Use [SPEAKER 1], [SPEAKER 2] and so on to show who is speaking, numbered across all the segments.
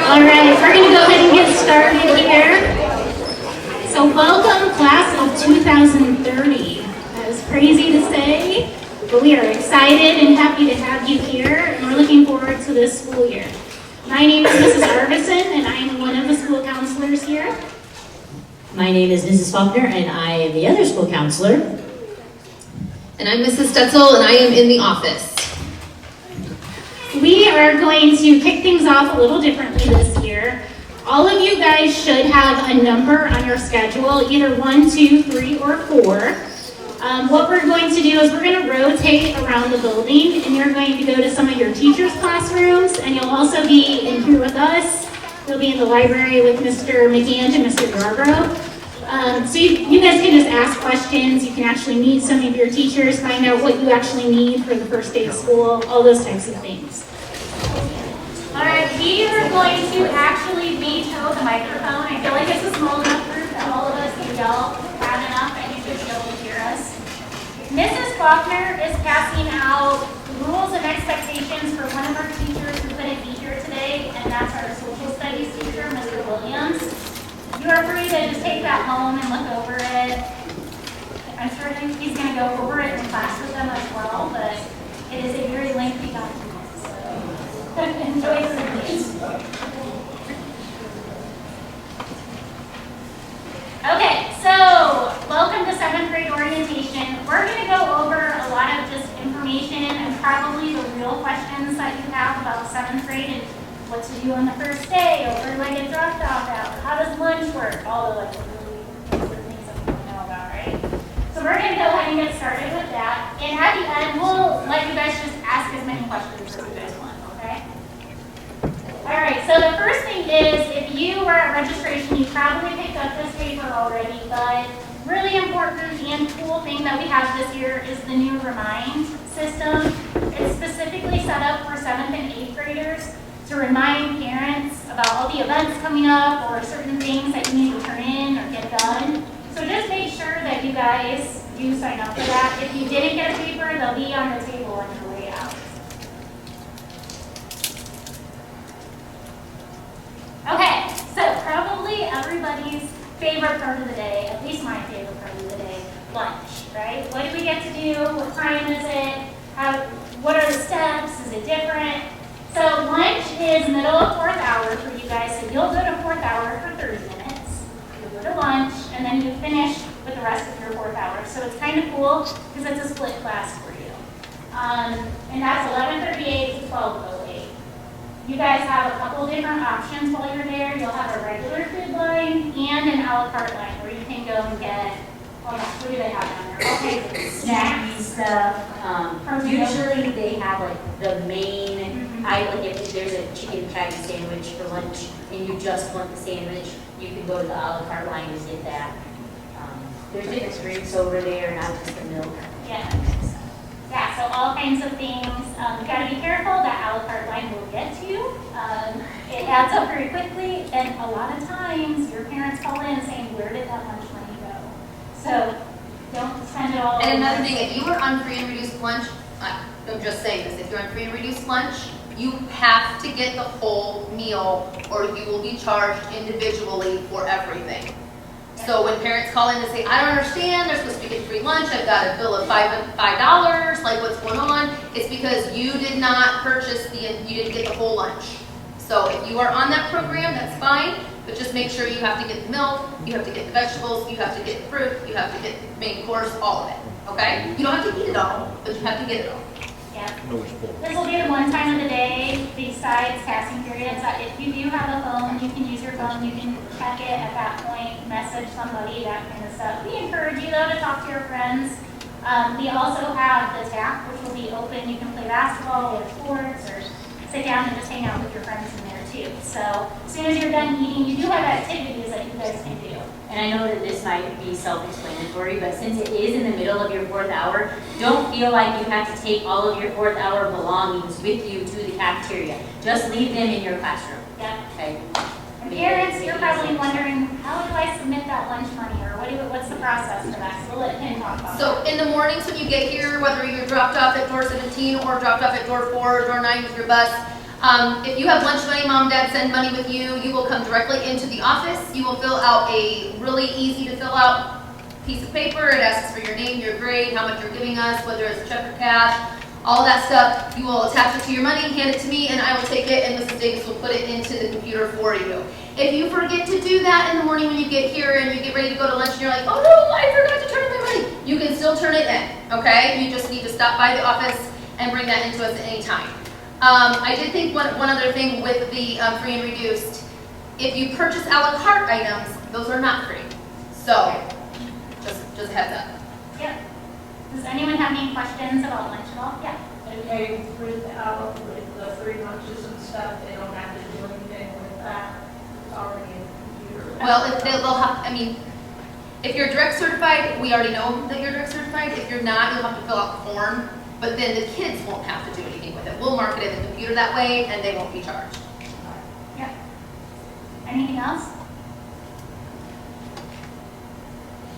[SPEAKER 1] All right, we're going to go ahead and get started here. So welcome, class of 2030. That is crazy to say, but we are excited and happy to have you here, and we're looking forward to this school year. My name is Mrs. Arvesen, and I am one of the school counselors here.
[SPEAKER 2] My name is Mrs. Faulkner, and I am the other school counselor.
[SPEAKER 3] And I'm Mrs. Stetzel, and I am in the office.
[SPEAKER 1] We are going to kick things off a little differently this year. All of you guys should have a number on your schedule, either 1, 2, 3, or 4. What we're going to do is we're going to rotate around the building, and you're going to go to some of your teachers' classrooms, and you'll also be in here with us. You'll be in the library with Mr. Mckeand and Mr. Yarbrough. So you guys can just ask questions. You can actually meet some of your teachers, find out what you actually need for the first day of school, all those types of things. All right, we are going to actually veto the microphone. I feel like it's a small enough group that all of us can yell loud enough and you should be able to hear us. Mrs. Faulkner is passing out rules and expectations for one of our teachers who couldn't be here today, and that's our social studies teacher, Mr. Williams. You are free to just take that home and look over it. I'm sure he's going to go over it in class with them as well, but it is a very lengthy document. Enjoy the release. Okay, so welcome to 7th grade orientation. We're going to go over a lot of just information and probably the real questions that you have about 7th grade and what to do on the first day, or where do I get dropped off out, how does lunch work, all the really important things that we know about, right? So we're going to go ahead and get started with that. And at the end, we'll let you guys just ask as many questions as you guys want. All right, so the first thing is, if you were at registration, you probably picked up this paper already, but really important and cool thing that we have this year is the new Remind system. It's specifically set up for 7th and 8th graders to remind parents about all the events coming up or certain things that you need to turn in or get done. So just make sure that you guys do sign up for that. If you didn't get a paper, they'll be on the table on your way out. Okay, so probably everybody's favorite part of the day, at least my favorite part of the day, lunch, right? What do we get to do? What time is it? What are the steps? Is it different? So lunch is middle of 4th hour for you guys, so you'll go to 4th hour for 30 minutes. You'll go to lunch, and then you finish with the rest of your 4th hour. So it's kind of cool because it's a split class for you. And that's 11:38 to 12:08. You guys have a couple different options while you're there. You'll have a regular food line and an a la carte line where you can go and get, what do they have down there? Okay,
[SPEAKER 2] Snacky stuff. Usually they have like the main, like if there's a chicken patty sandwich for lunch and you just want the sandwich, you can go to the a la carte line and get that. There's different drinks over there, not just the milk.
[SPEAKER 1] Yeah, so all kinds of things. You got to be careful. That a la carte line will get to you. It adds up very quickly, and a lot of times your parents call in saying, "Where did that lunch money go?" So don't spend it all.
[SPEAKER 3] And another thing, if you are on free and reduced lunch, I'm just saying this: if you're on free and reduced lunch, you have to get the whole meal, or you will be charged individually for everything. So when parents call in and say, I don't understand, they're supposed to be getting free lunch, I've got a bill of $5, like what's going on, it's because you did not purchase you didn't get the whole lunch. So if you are on that program, that's fine, but just make sure you have to get the milk, you have to get the vegetables, you have to get the fruit, you have to get the main course, all of it, okay? You don't have to eat it all, but you have to get it all.
[SPEAKER 1] Yeah. This will be the one time of the day besides passing periods that if you do have a phone, you can use your phone, you can check it at that point, message somebody, that kind of stuff. We encourage you though to talk to your friends. We also have the tap, which will be open. You can play basketball or sports or sit down and just hang out with your friends in there too. So as soon as you're done eating, you do have activities that you guys can do.
[SPEAKER 2] And I know that this might be self-explanatory, but since it is in the middle of your 4th hour, don't feel like you have to take all of your 4th hour belongings with you to the cafeteria. Just leave them in your classroom.
[SPEAKER 1] Yeah.
[SPEAKER 2] Okay.
[SPEAKER 1] And parents, you're probably wondering, how do I submit that lunch money, or what's the process for that? So we'll let Kim talk about
[SPEAKER 3] So in the mornings when you get here, whether you're dropped off at door 17 or dropped off at door 4 or door 9 with your bus, If you have lunch money, mom, dad send money with you, you will come directly into the office. You will fill out a really easy to fill out piece of paper. It asks for your name, your grade, how much you're giving us, whether it's check or cash, all that stuff. You will attach it to your money, hand it to me, and I will take it, and Mrs. Davis will put it into the computer for you. If you forget to do that in the morning when you get here and you get ready to go to lunch and you're like, oh no, I forgot to turn in my money, you can still turn it in, okay? You just need to stop by the office and bring that into us at any time. I did think one other thing with the free and reduced, if you purchase a la carte items, those are not free. So, just a heads up.
[SPEAKER 1] Yep. Does anyone have any questions about lunch at all? Yeah.
[SPEAKER 4] Okay, with the free lunches and stuff, they don't have to do anything with that. It's already in the computer.
[SPEAKER 3] Well, if they'll have, I mean, if you're direct certified, we already know that you're direct certified. If you're not, you'll have to fill out the form, but then the kids won't have to do anything with it. We'll mark it in the computer that way, and they won't be charged.
[SPEAKER 1] Yeah. Anything else?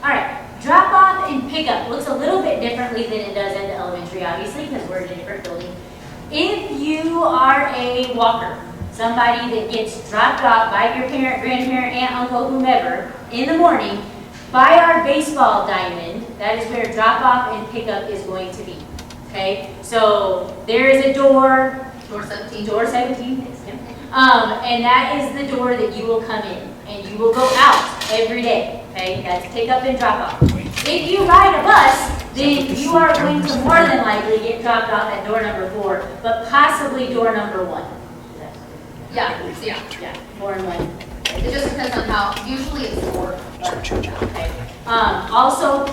[SPEAKER 2] All right, drop off and pickup looks a little bit differently than it does at the elementary, obviously, because we're in a different building. If you are a walker, somebody that gets dropped off by your parent, grandparent, aunt, uncle, whomever, in the morning, by our baseball diamond, that is where drop off and pickup is going to be, okay? So there is a door,
[SPEAKER 3] Door 17.
[SPEAKER 2] door 17, yes, yeah. And that is the door that you will come in, and you will go out every day, okay? That's pick up and drop off. If you ride a bus, then you are going to more than likely get dropped off at door number 4, but possibly door number 1.
[SPEAKER 3] Yeah.
[SPEAKER 2] Yeah, 4 and 1.
[SPEAKER 3] It just depends on how, usually it's 4.
[SPEAKER 2] Okay. Also,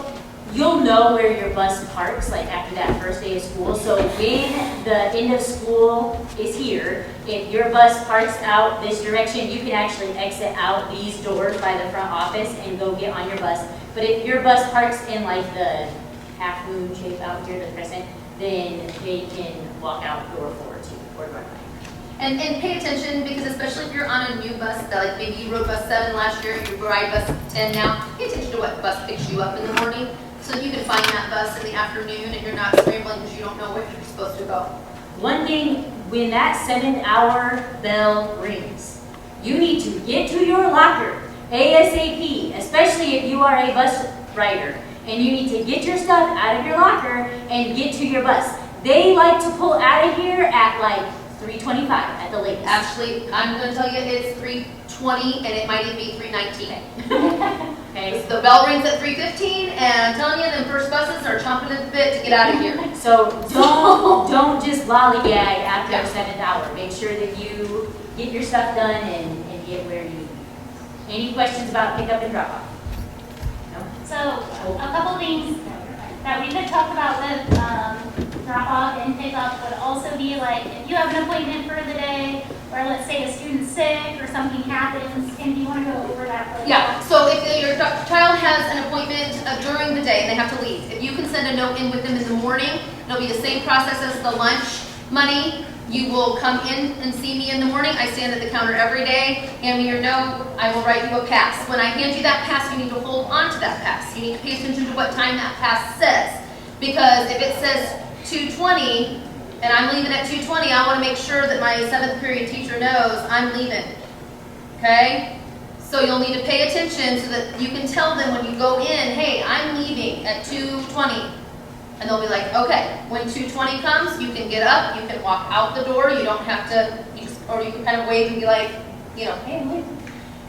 [SPEAKER 2] you'll know where your bus parks, like after that first day of school. So when the end of school is here, if your bus parks out this direction, you can actually exit out these doors by the front office and go get on your bus. But if your bus parks in like the half moon shape out here, the crescent, then they can walk out door 4 to or door 9.
[SPEAKER 3] And pay attention, because especially if you're on a new bus, that like maybe you rode bus 7 last year, you ride bus 10 now, pay attention to what bus picks you up in the morning, so that you can find that bus in the afternoon and you're not scrambling because you don't know where you're supposed to go.
[SPEAKER 2] One thing, when that 7-hour bell rings, you need to get to your locker ASAP, especially if you are a bus rider, and you need to get your stuff out of your locker and get to your bus. They like to pull out of here at like 3:25 at the latest.
[SPEAKER 3] Actually, I'm going to tell you it's 3:20 and it might even be 3:19.
[SPEAKER 2] Okay.
[SPEAKER 3] The bell rings at 3:15 and I'm telling you, them first buses are chomping at the bit to get out of here.
[SPEAKER 2] So don't just lollygag after the 7th hour. Make sure that you get your stuff done and get where you need. Any questions about pickup and drop off? No?
[SPEAKER 1] So a couple things that we could talk about with drop off and pick up would also be like if you have an appointment for the day, or let's say a student's sick or something happens, and you want to go over that.
[SPEAKER 3] Yeah, so if your child has an appointment during the day and they have to leave, if you can send a note in with them in the morning, it'll be the same process as the lunch money. You will come in and see me in the morning. I stand at the counter every day. Hand me your note. I will write you a pass. When I hand you that pass, you need to hold on to that pass. You need to pay attention to what time that pass says. Because if it says 2:20 and I'm leaving at 2:20, I want to make sure that my 7th period teacher knows I'm leaving. Okay? So you'll need to pay attention so that you can tell them when you go in, hey, I'm leaving at 2:20. And they'll be like, okay, when 2:20 comes, you can get up, you can walk out the door, you don't have to, or you can kind of wave and be like, you know, hey, I'm leaving.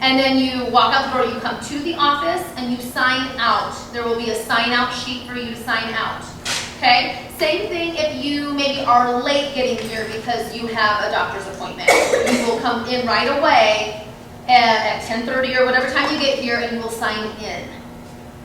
[SPEAKER 3] And then you walk out the door, you come to the office and you sign out. There will be a sign out sheet for you to sign out. Okay? Same thing if you maybe are late getting here because you have a doctor's appointment. You will come in right away at 10:30 or whatever time you get here and you will sign in.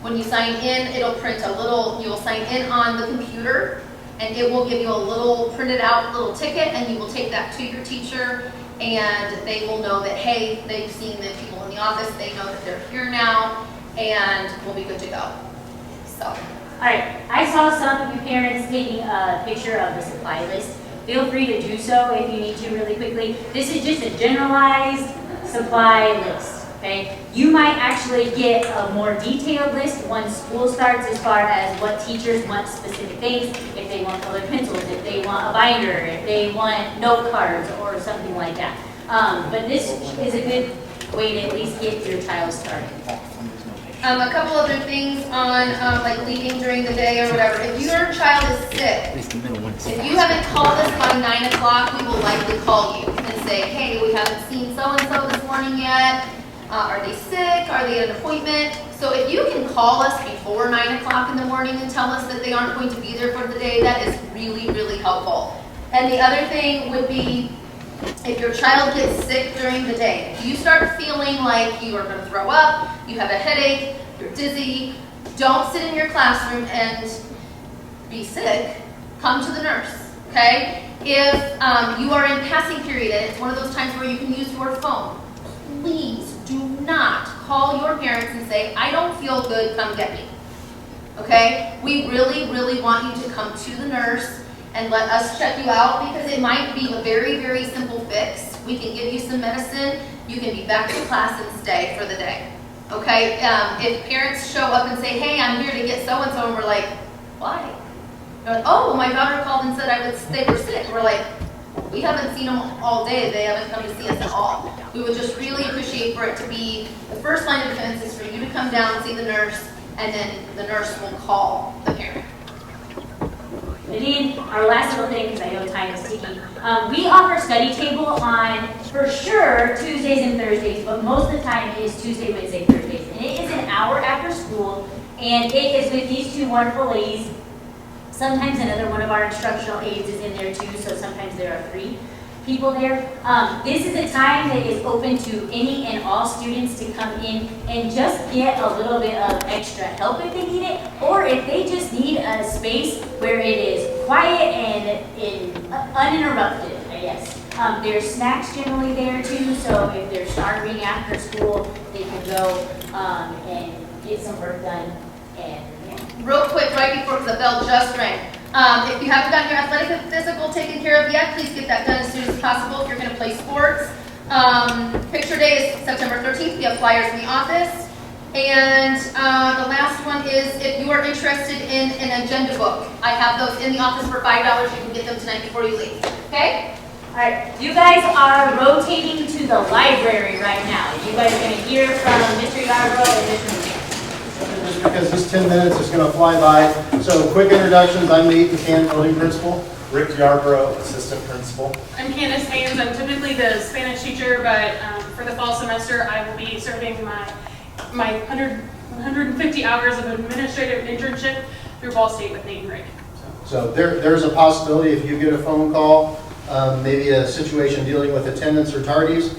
[SPEAKER 3] When you sign in, it'll print a little, you will sign in on the computer and it will give you a little printed out little ticket and you will take that to your teacher and they will know that, hey, they've seen the people in the office, they know that they're here now and we'll be good to go. So.
[SPEAKER 2] All right, I saw some of you parents taking a picture of the supply list. Feel free to do so if you need to really quickly. This is just a generalized supply list. okay? You might actually get a more detailed list once school starts as far as what teachers want specific things, if they want colored pencils, if they want a binder, if they want note cards or something like that. But this is a good way to at least get your child started.
[SPEAKER 3] A couple other things on like leaving during the day or whatever. If your child is sick, if you haven't called us by 9 o'clock, we will likely call you and say, hey, we haven't seen so-and-so this morning yet. Are they sick? Are they at an appointment? So if you can call us before 9 o'clock in the morning and tell us that they aren't going to be there for the day, that is really, really helpful. And the other thing would be, if your child gets sick during the day, if you start feeling like you are going to throw up, you have a headache, you're dizzy, don't sit in your classroom and be sick, come to the nurse, okay? If you are in passing period and it's one of those times where you can use your phone, please do not call your parents and say, I don't feel good, come get me, okay? We really, really want you to come to the nurse and let us check you out, because it might be a very, very simple fix. We can give you some medicine, you can be back to class and stay for the day, okay? If parents show up and say, hey, I'm here to get so-and-so, and we're like, why? They're like, oh, well, my daughter called and said they were sick. We're like, we haven't seen them all day, they haven't come to see us at all. We would just really appreciate for it to be, the first line of defense is for you to come down and see the nurse, and then the nurse will call the parent.
[SPEAKER 2] And then our last little thing, because I know time is ticking, we offer study table on, for sure, Tuesdays and Thursdays, but most of the time it is Tuesday, Wednesday, Thursdays. And it is an hour after school, and it is with these two wonderful ladies. Sometimes another one of our instructional aides is in there too, so sometimes there are 3 people there. This is a time that is open to any and all students to come in and just get a little bit of extra help if they need it, or if they just need a space where it is quiet and uninterrupted, I guess. There's snacks generally there too, so if they're starving after school, they can go and get some work done. And
[SPEAKER 3] Real quick, right before, because the bell just rang. If you haven't gotten your athletic and physical taken care of yet, please get that done as soon as possible if you're going to play sports. Picture day is September 13th. We have flyers in the office. And the last one is, if you are interested in an agenda book, I have those in the office for $5. You can get them tonight before you leave. Okay?
[SPEAKER 2] all right, you guys are rotating to the library right now. You guys are going to hear from Mr. Yarbrough and Mr. Mckeand.
[SPEAKER 5] Just because this 10 minutes is going to fly by. So quick introductions. I'm Nathan Mckeand, building principal.
[SPEAKER 6] Rick Yarbrough, assistant principal.
[SPEAKER 7] I'm Candace Haynes. I'm typically the Spanish teacher, but for the fall semester, I will be serving my 150 hours of administrative internship through Ball State with Nathan Mckeand.
[SPEAKER 5] So there's a possibility if you get a phone call, maybe a situation dealing with attendance or tardies,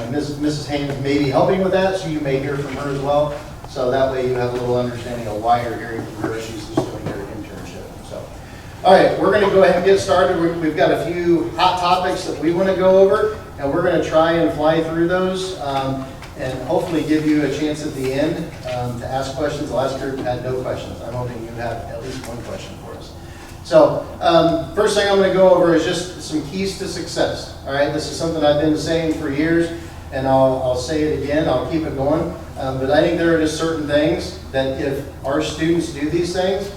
[SPEAKER 5] Mrs. Haynes may be helping with that, so you may hear from her as well. So that way you have a little understanding of why you're hearing from her. She's just doing her internship. So, all right, we're going to go ahead and get started. We've got a few hot topics that we want to go over, and we're going to try and fly through those and hopefully give you a chance at the end to ask questions. The last group had no questions. I'm hoping you have at least one question for us. So first thing I'm going to go over is just some keys to success. All right, this is something I've been saying for years, and I'll say it again. I'll keep it going. But I think there are just certain things that if our students do these things,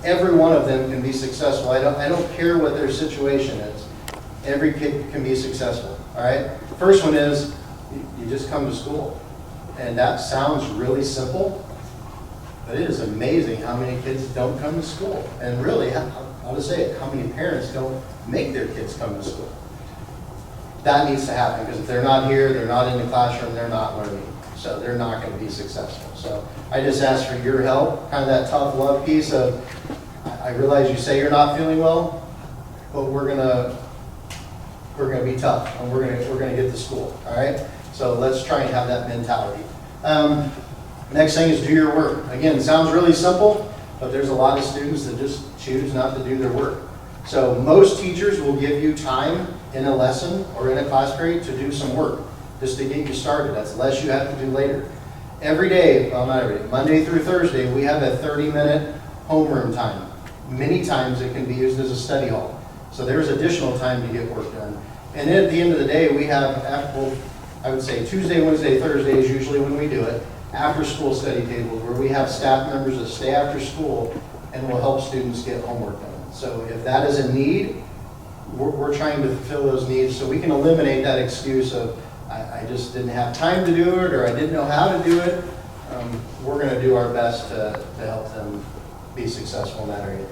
[SPEAKER 5] every one of them can be successful. I don't care what their situation is. Every kid can be successful. All right. First one is you just come to school, and that sounds really simple. But it is amazing how many kids don't come to school. And really, I'll just say it, how many parents don't make their kids come to school. That needs to happen, because if they're not here, they're not in the classroom, they're not learning. So they're not going to be successful. So I just ask for your help, kind of that tough love piece of, I realize you say you're not feeling well, but we're gonna be tough, and we're gonna get to school. All right? So let's try and have that mentality. Next thing is do your work. Again, it sounds really simple, but there's a lot of students that just choose not to do their work. So most teachers will give you time in a lesson or in a class period to do some work, just to get you started. That's less you have to do later. Every day, well, not every day, Monday through Thursday, we have a 30-minute homeroom time. Many times it can be used as a study hall. So there's additional time to get work done. And then at the end of the day, we have, I would say Tuesday, Wednesday, Thursday is usually when we do it. After school study tables where we have staff members that stay after school and will help students get homework done. So if that is a need, we're trying to fulfill those needs so we can eliminate that excuse of I just didn't have time to do it or I didn't know how to do it. We're going to do our best to help them be successful in that area.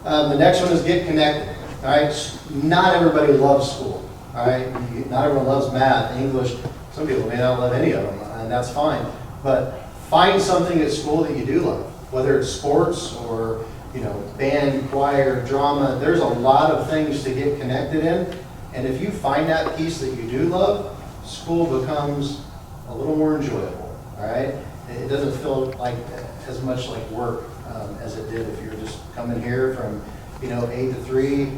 [SPEAKER 5] The next one is get connected. All right, not everybody loves school. All right, not everyone loves math, English. Some people may not love any of them, and that's fine. But find something at school that you do love, whether it's sports or band, choir, drama. There's a lot of things to get connected in, and if you find that piece that you do love, school becomes a little more enjoyable. All right, it doesn't feel like as much like work as it did if you were just coming here from 8 to 3,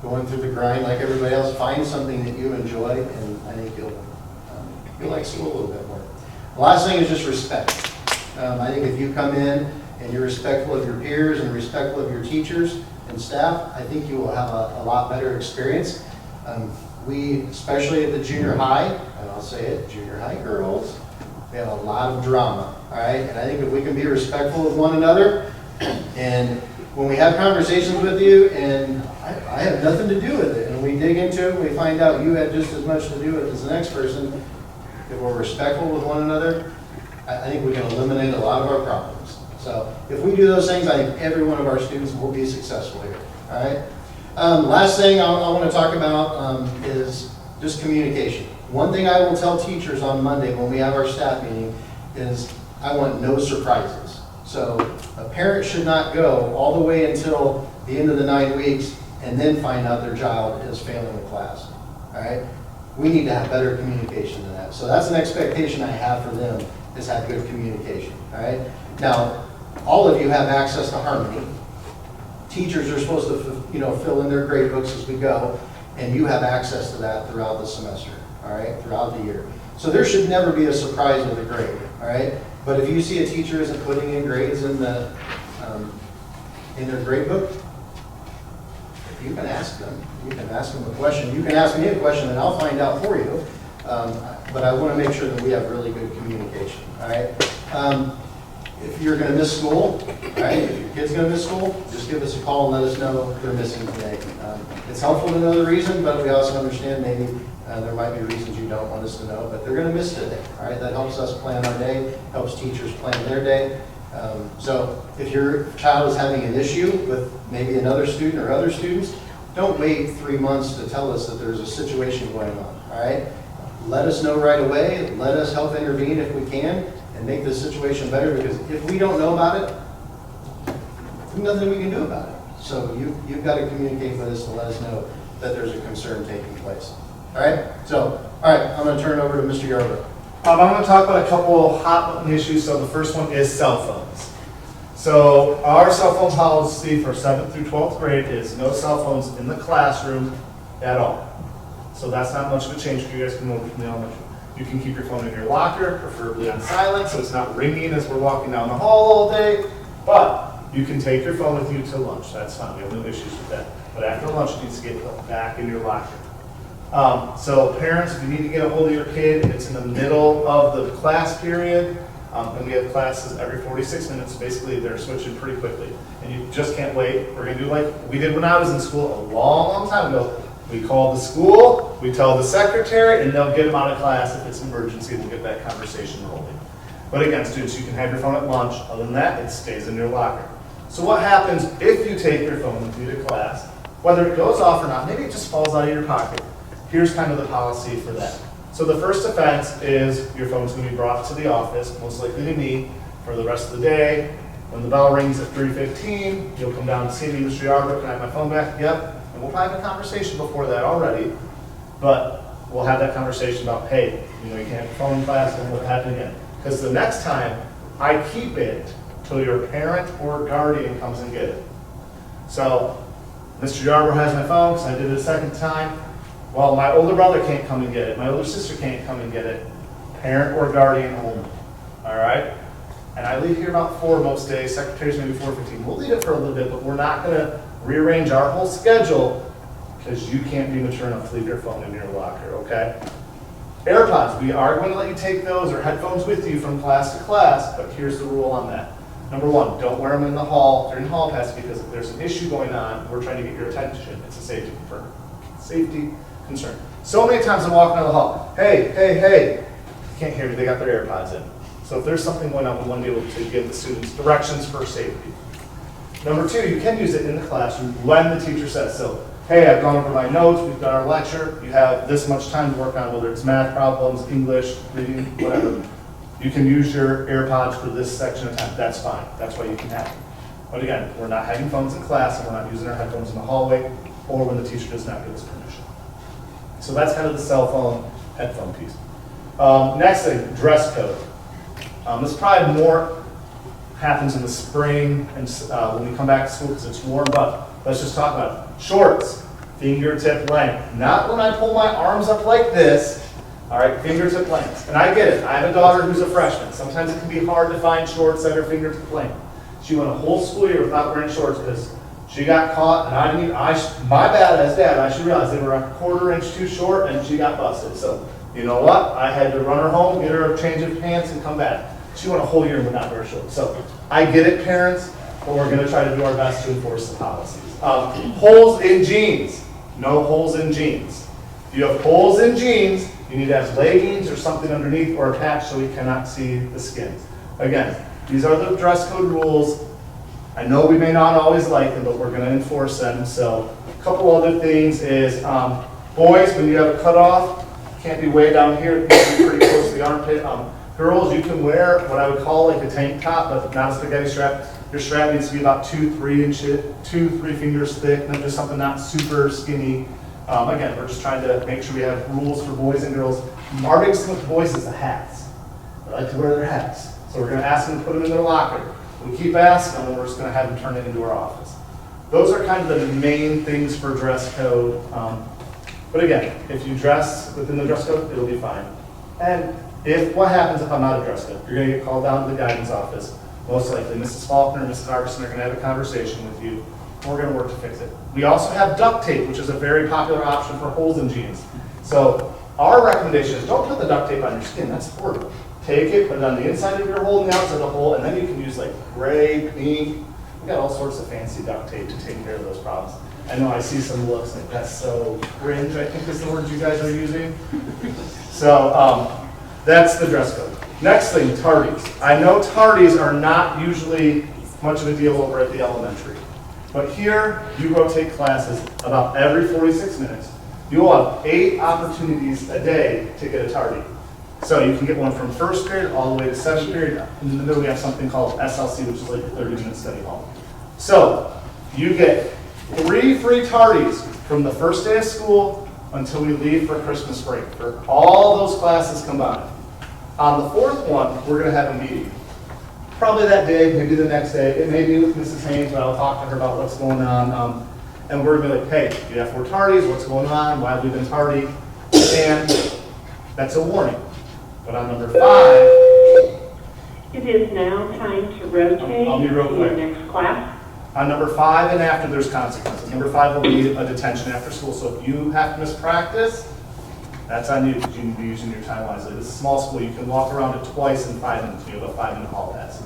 [SPEAKER 5] going through the grind like everybody else. Find something that you enjoy, and I think you'll like school a little bit more. The last thing is just respect. I think if you come in and you're respectful of your peers and respectful of your teachers and staff, I think you will have a lot better experience. We, especially at the junior high, and I'll say it, junior high girls, we have a lot of drama, all right? And I think if we can be respectful of one another, and when we have conversations with you, and I have nothing to do with it, and we dig into it, and we find out you had just as much to do with it as the next person, if we're respectful with one another, I think we can eliminate a lot of our problems. So if we do those things, I think every one of our students will be successful here, all right? Last thing I want to talk about is just communication. One thing I will tell teachers on Monday when we have our staff meeting is I want no surprises. So a parent should not go all the way until the end of the 9 weeks and then find out their child is failing the class, all right? We need to have better communication than that. So that's an expectation I have for them, is have good communication, all right? Now, all of you have access to Harmony. Teachers are supposed to fill in their grade books as we go, and you have access to that throughout the semester, all right, throughout the year. So there should never be a surprise with a grade, all right? But if you see a teacher isn't putting in grades in their grade book, you can ask them. You can ask them a question. You can ask me a question, and I'll find out for you. But I want to make sure that we have really good communication, all right? If you're going to miss school, all right, if your kid's going to miss school, just give us a call and let us know they're missing today. It's helpful to know the reason, but we also understand maybe there might be reasons you don't want us to know, but they're going to miss today, all right? That helps us plan our day, helps teachers plan their day. So if your child is having an issue with maybe another student or other students, don't wait 3 months to tell us that there's a situation going on, all right? Let us know right away. Let us help intervene if we can and make this situation better, because if we don't know about it, there's nothing we can do about it. So you've got to communicate with us to let us know that there's a concern taking place. All right? So, all right, I'm going to turn it over to Mr. Yarbrough.
[SPEAKER 6] I'm going to talk about a couple hot button issues. So the first one is cell phones. So our cell phone policy for 7th through 12th grade is no cell phones in the classroom at all. So that's not much of a change for you guys. Can work with me on that. You can keep your phone in your locker, preferably on silent, so it's not ringing as we're walking down the hall all day. But you can take your phone with you to lunch. That's fine. We have no issues with that. But after lunch, it needs to get back in your locker. So parents, if you need to get a hold of your kid, it's in the middle of the class period. And we have classes every 46 minutes. Basically, they're switching pretty quickly. And you just can't wait. We're going to do like we did when I was in school a long, long time ago. We call the school, we tell the secretary, and they'll get them out of class if it's an emergency. We'll get that conversation rolling. But again, students, you can have your phone at lunch. Other than that, it stays in your locker. So what happens if you take your phone with you to class, whether it goes off or not, maybe it just falls out of your pocket. Here's kind of the policy for that. So the first offense is your phone's going to be brought to the office, most likely to me, for the rest of the day. When the bell rings at 3:15, you'll come down to see me, Mr. Yarbrough, can I have my phone back? Yep. And we'll probably have a conversation before that already, but we'll have that conversation about, hey, you can't have your phone in class, and what'll happen again. Because the next time, I keep it till your parent or guardian comes and get it. So, Mr. Yarbrough has my phone, because I did it a second time. Well, my older brother can't come and get it. My older sister can't come and get it. Parent or guardian only, all right? And I leave here about 4 most days. Secretaries maybe 4:15. We'll leave it for a little bit, but we're not going to rearrange our whole schedule because you can't be mature enough to leave your phone in your locker, okay? AirPods, we are going to let you take those or headphones with you from class to class, but here's the rule on that. Number one, don't wear them in the hall during hall pass, because if there's an issue going on, we're trying to get your attention. It's a safety concern. So many times I'm walking down the hall, hey, you can't hear me, they got their AirPods in. So if there's something going on, we want to be able to give the students directions for safety. Number two, you can use it in the classroom when the teacher says so. Hey, I've gone over my notes, we've done our lecture, you have this much time to work on, whether it's math problems, English, reading, whatever. You can use your AirPods for this section of time, that's fine, that's why you can have it. But again, we're not having phones in class, and we're not using our headphones in the hallway, or when the teacher does not give us permission. So that's kind of the cell phone, headphone piece. Next thing, dress code. This probably more happens in the spring and when we come back to school because it's warm, but let's just talk about it. Shorts, fingertip length. Not when I pull my arms up like this, all right, fingertip length. And I get it, I have a daughter who's a freshman. Sometimes it can be hard to find shorts that are fingertip length. She went a whole school year without wearing shorts because she got caught, and I didn't even, my bad as dad, I should realize they were a quarter inch too short and she got busted. So, you know what? I had to run her home, get her a change of pants, and come back. She went a whole year and would not wear shorts. So I get it, parents, but we're going to try to do our best to enforce the policies. Holes in jeans. No holes in jeans. If you have holes in jeans, you need to have leggings or something underneath or a patch so we cannot see the skin. Again, these are the dress code rules. I know we may not always like them, but we're going to enforce them. So a couple other things is boys, when you have a cutoff, can't be way down here. It needs to be pretty close to the armpit. Girls, you can wear what I would call like a tank top, but not a spaghetti strap. Your strap needs to be about 2-3 inches, 2-3 fingers thick, not just something not super skinny. Again, we're just trying to make sure we have rules for boys and girls. Our biggest thing with boys is the hats. They like to wear their hats. So we're going to ask them to put them in their locker. We keep asking them, and we're just going to have them turn it into our office. Those are kind of the main things for dress code. But again, if you dress within the dress code, it'll be fine. And what happens if I'm not a dress code? You're going to get called down to the guidance office. Most likely, Mrs. Faulkner and Mrs. Arvesen are going to have a conversation with you. And we're going to work to fix it. We also have duct tape, which is a very popular option for holes in jeans. So our recommendation is don't put the duct tape on your skin. That's horrible. Take it, put it on the inside of your hole and the outside of the hole, and then you can use like gray, pink. We've got all sorts of fancy duct tape to take care of those problems. I know I see some looks like that's so cringe, I think is the word you guys are using. So that's the dress code. Next thing, tardies. I know tardies are not usually much of a deal over at the elementary. But here, you rotate classes about every 46 minutes. You will have 8 opportunities a day to get a tardy. So you can get one from first period all the way to 7th period. In the middle, we have something called SLC, which is like a 30-minute study hall. So you get 3 free tardies from the first day of school until we leave for Christmas break for all those classes combined. On the 4th one, we're going to have a meeting. Probably that day, maybe the next day. It may be with Mrs. Haynes, but I'll talk to her about what's going on. And we're going to be like, hey, you have 4 tardies, what's going on, why have we been tardy? And that's a warning. But on number 5,
[SPEAKER 8] it is now time to rotate
[SPEAKER 6] I'll be real
[SPEAKER 8] to
[SPEAKER 6] quick.
[SPEAKER 8] the next class.
[SPEAKER 6] On number 5 and after, there's consequences. Number 5 will be a detention after school. So if you have to miss practice, that's on you because you need to be using your time wisely. This is a small school. You can walk around it twice in 5 minutes. You have a 5-minute hall pass.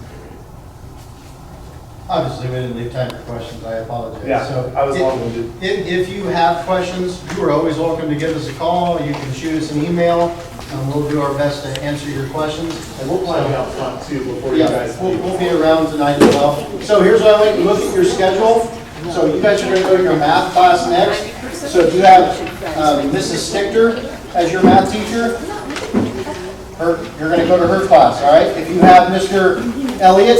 [SPEAKER 5] Obviously, we didn't leave time for questions, I apologize.
[SPEAKER 6] Yeah,
[SPEAKER 5] So
[SPEAKER 6] I was long-winded.
[SPEAKER 5] If you have questions, you are always welcome to give us a call, you can shoot us an email, and we'll do our best to answer your questions.
[SPEAKER 6] And we'll plan out front too before you
[SPEAKER 5] Yeah,
[SPEAKER 6] guys leave.
[SPEAKER 5] we'll be around tonight as well. So here's what I like to look at your schedule. So you guys are going to go to your math class next. So if you have Mrs. Stichter as your math teacher, you're going to go to her class, all right? If you have Mr. Elliott,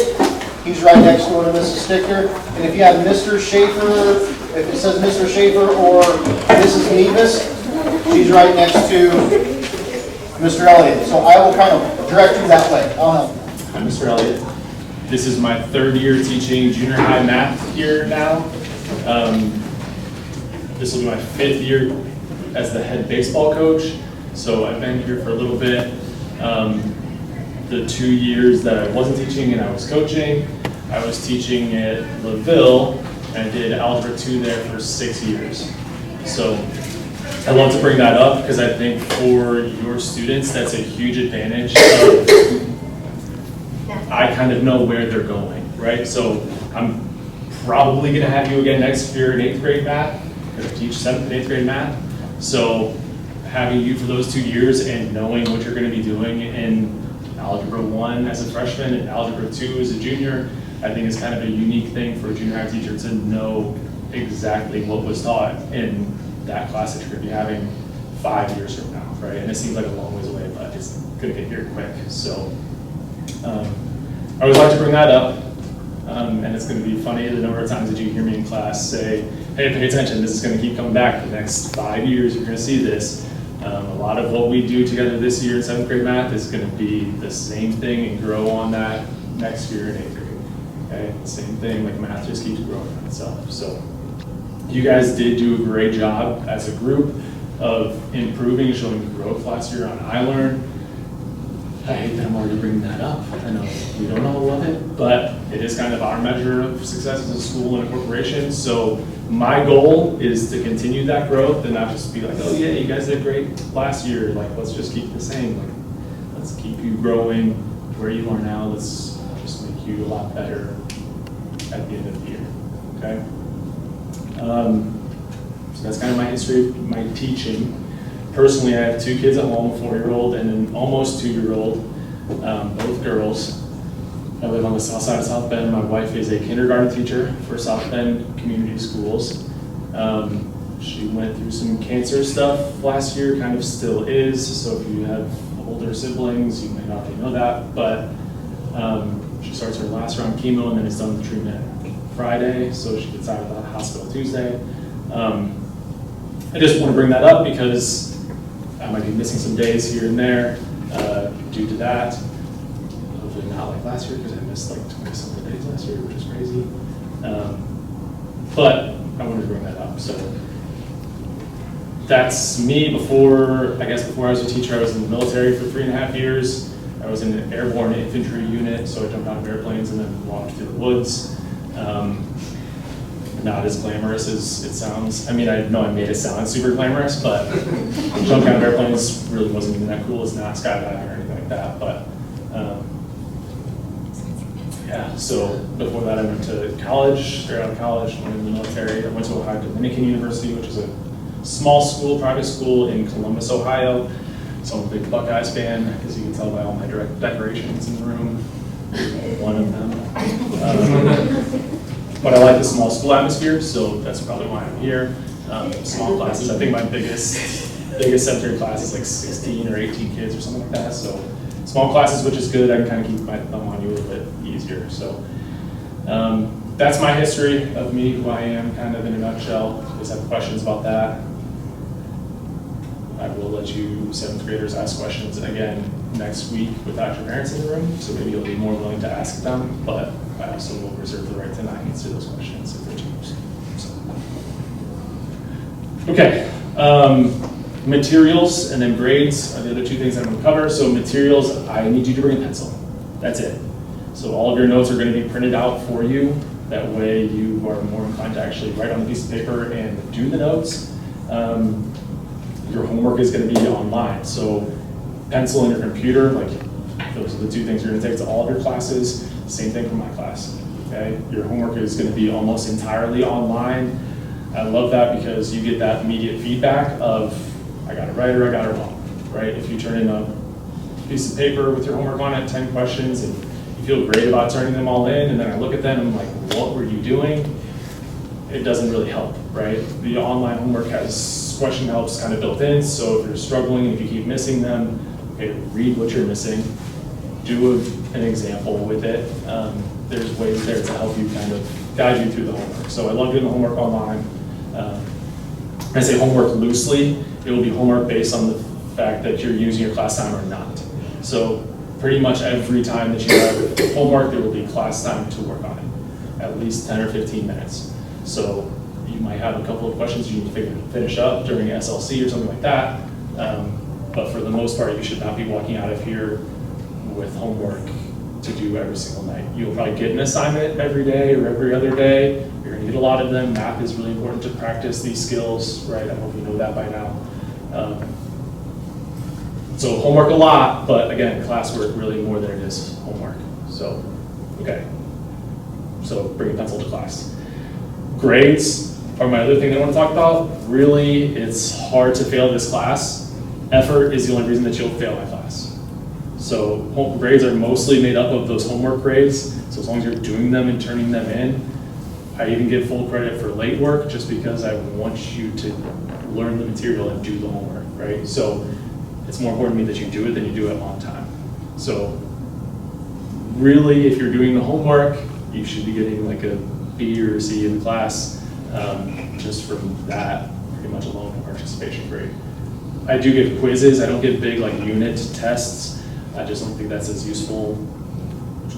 [SPEAKER 5] he's right next door to Mrs. Stichter. And if you have Mr. Schaefer, if it says Mr. Schaefer or Mrs. Nevis, she's right next to Mr. Elliott. So I will kind of direct you that way. I'll help.
[SPEAKER 9] I'm Mr. Elliott. This is my 3rd year teaching junior high math here now. This will be my 5th year as the head baseball coach. So I've been here for a little bit. The 2 years that I wasn't teaching and I was coaching, I was teaching at LaVille and I did Algebra 2 there for 6 years. So I love to bring that up because I think for your students, that's a huge advantage of, I kind of know where they're going, right? So I'm probably gonna have you again next year in 8th grade math, because I teach 7th and 8th grade math. So having you for those 2 years and knowing what you're gonna be doing in Algebra 1 as a freshman and Algebra 2 as a junior, I think is kind of a unique thing for a junior high teacher to know exactly what was taught in that class that you're gonna be having 5 years from now, right? And it seems like a long ways away, but it's gonna get here quick. So I always like to bring that up, and it's gonna be funny the number of times that you hear me in class say, hey, pay attention, this is gonna keep coming back the next 5 years, you're gonna see this. A lot of what we do together this year in 7th grade math is gonna be the same thing and grow on that next year in 8th grade. Okay, same thing, like math just keeps growing on itself. So you guys did do a great job as a group of improving, showing growth last year on iLearn. I hate that I'm already bringing that up. I know we don't all love it, but it is kind of our measure of success as a school and a corporation. So my goal is to continue that growth and not just be like, oh yeah, you guys did great last year. Like, let's just keep the same. Like, let's keep you growing where you are now. Let's just make you a lot better at the end of the year, okay? So that's kind of my history, my teaching. Personally, I have 2 kids at home, a 4-year-old and an almost 2-year-old, both girls. I live on the south side of South Bend. My wife is a kindergarten teacher for South Bend Community Schools. She went through some cancer stuff last year, kind of still is. So if you have older siblings, you may not already know that, but she starts her last round of chemo and then is done with treatment Friday, so she gets out of the hospital Tuesday. I just want to bring that up because I might be missing some days here and there due to that. Hopefully not like last year because I missed like 20-something days last year, which is crazy. But I wanted to bring that up. So that's me before I was a teacher. I was in the military for 3.5 years. I was in an airborne infantry unit, so I jumped out of airplanes and then walked through the woods. Not as glamorous as it sounds. I mean, I know I made it sound super glamorous, but jumping out of airplanes really wasn't even that cool. It's not skydiving or anything like that, but yeah. So before that, I went to college, straight out of college, went in the military. I went to Ohio Dominican University, which is a small school, private school in Columbus, Ohio. So I'm a big Buckeyes fan, as you can tell by all my direct decorations in the room. One of them. But I like the small school atmosphere, so that's probably why I'm here. Small classes. I think my biggest 7th grade class is like 16 or 18 kids or something like that. So small classes, which is good. I can kind of keep my thumb on you a little bit easier. So that's my history of me, who I am, kind of in a nutshell. If you guys have questions about that, I will let you 7th graders ask questions again next week without your parents in the room. So maybe you'll be more willing to ask them, but I also will reserve the right to not answer those questions if they're too much. So. Okay, materials and then grades are the other 2 things I'm going to cover. So materials, I need you to bring a pencil. That's it. So all of your notes are going to be printed out for you. That way you are more inclined to actually write on a piece of paper and do the notes. Your homework is going to be online. So pencil and your computer, like those are the 2 things you're going to take to all of your classes. Same thing for my class, okay? Your homework is going to be almost entirely online. I love that because you get that immediate feedback of, I got it right or I got it wrong, right? If you turn in a piece of paper with your homework on it, 10 questions, and you feel great about turning them all in, and then I look at them and I'm like, what were you doing? It doesn't really help, right? The online homework has question helps kind of built in, so if you're struggling and if you keep missing them, okay, read what you're missing, do an example with it. There's ways there to help you kind of guide you through the homework. So I love doing the homework online. I say homework loosely. It will be homework based on the fact that you're using your class time or not. So pretty much every time that you have homework, there will be class time to work on it, at least 10 or 15 minutes. So you might have a couple of questions you need to finish up during SLC or something like that. But for the most part, you should not be walking out of here with homework to do every single night. You'll probably get an assignment every day or every other day. You're gonna get a lot of them. Math is really important to practice these skills, right? I hope you know that by now. So homework a lot, but again, classwork really more than it is homework. So, okay. So bring a pencil to class. Grades are my other thing I want to talk about. Really, it's hard to fail this class. Effort is the only reason that you'll fail my class. So grades are mostly made up of those homework grades. So as long as you're doing them and turning them in, I even give full credit for late work just because I want you to learn the material and do the homework, right? So it's more important to me that you do it than you do it on time. So really, if you're doing the homework, you should be getting like a B or a C in the class, just from that pretty much alone in participation grade. I do give quizzes. I don't give big like unit tests. I just don't think that's as useful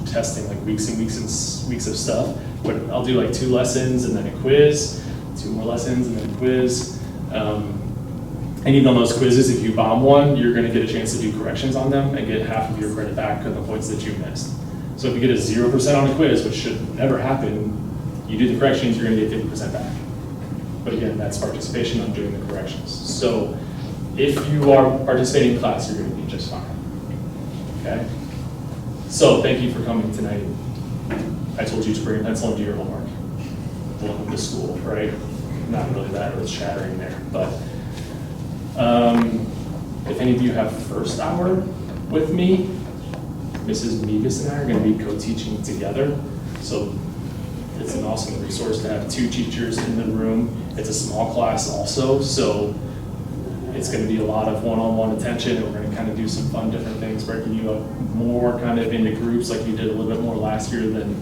[SPEAKER 9] testing like weeks and weeks and weeks of stuff. But I'll do like 2 lessons and then a quiz, 2 more lessons and then a quiz. And even on those quizzes, if you bomb one, you're going to get a chance to do corrections on them and get half of your credit back on the points that you missed. So if you get a 0% on a quiz, which should never happen, you do the corrections, you're going to get 50% back. But again, that's participation on doing the corrections. So if you are participating in class, you're going to be just fine. Okay? So thank you for coming tonight. I told you to bring a pencil and do your homework. Welcome to school, right? Not really that earth-shattering there, but if any of you have first hour with me, Mrs. Mevis and I are going to be co-teaching together. So it's an awesome resource to have 2 teachers in the room. It's a small class also, so it's going to be a lot of one-on-one attention, and we're going to kind of do some fun different things, breaking you up more kind of into groups like we did a little bit more last year than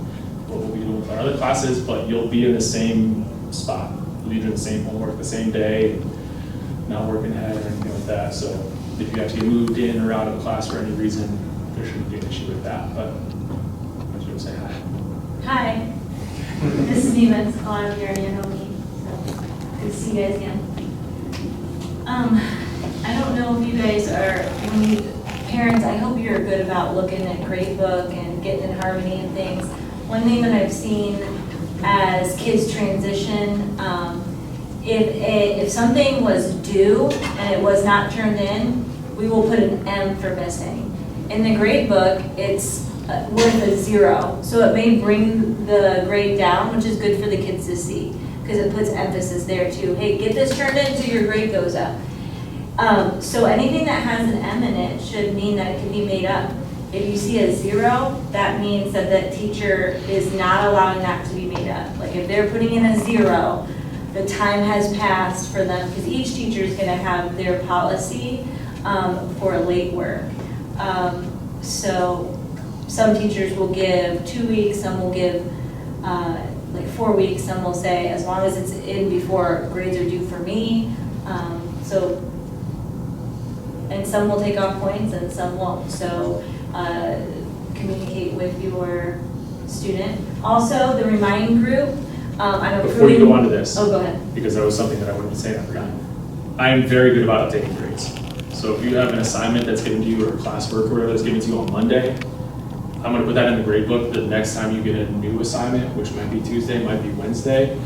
[SPEAKER 9] what we'll be doing with our other classes, but you'll be in the same spot. You'll be doing the same homework the same day, not working ahead or anything like that. So if you have to get moved in or out of class for any reason, there shouldn't be an issue with that, but I was going to say hi.
[SPEAKER 10] Hi, this is Mevis. Oh, I'm here, you know me, so good to see you guys again. I don't know if you guys are, parents, I hope you're good about looking at gradebook and getting in harmony and things. One thing that I've seen as kids transition, if something was due and it was not turned in, we will put an M for missing. In the grade book, it's worth a 0. So it may bring the grade down, which is good for the kids to see, because it puts emphasis there too. Hey, get this turned in so your grade goes up. So anything that has an M in it should mean that it can be made up. If you see a 0, that means that the teacher is not allowing that to be made up. Like if they're putting in a 0, the time has passed for them, because each teacher is going to have their policy for late work. So some teachers will give 2 weeks, some will give like 4 weeks, some will say as long as it's in before grades are due for me. And some will take off points and some won't. So communicate with your student. Also, the remind group.
[SPEAKER 9] Before you go on to this,
[SPEAKER 10] oh, go ahead.
[SPEAKER 9] Because that was something that I wanted to say and I forgot. I am very good about updating grades. So if you have an assignment that's given to you or classwork or whatever that's given to you on Monday, I'm going to put that in the grade book the next time you get a new assignment, which might be Tuesday, might be Wednesday.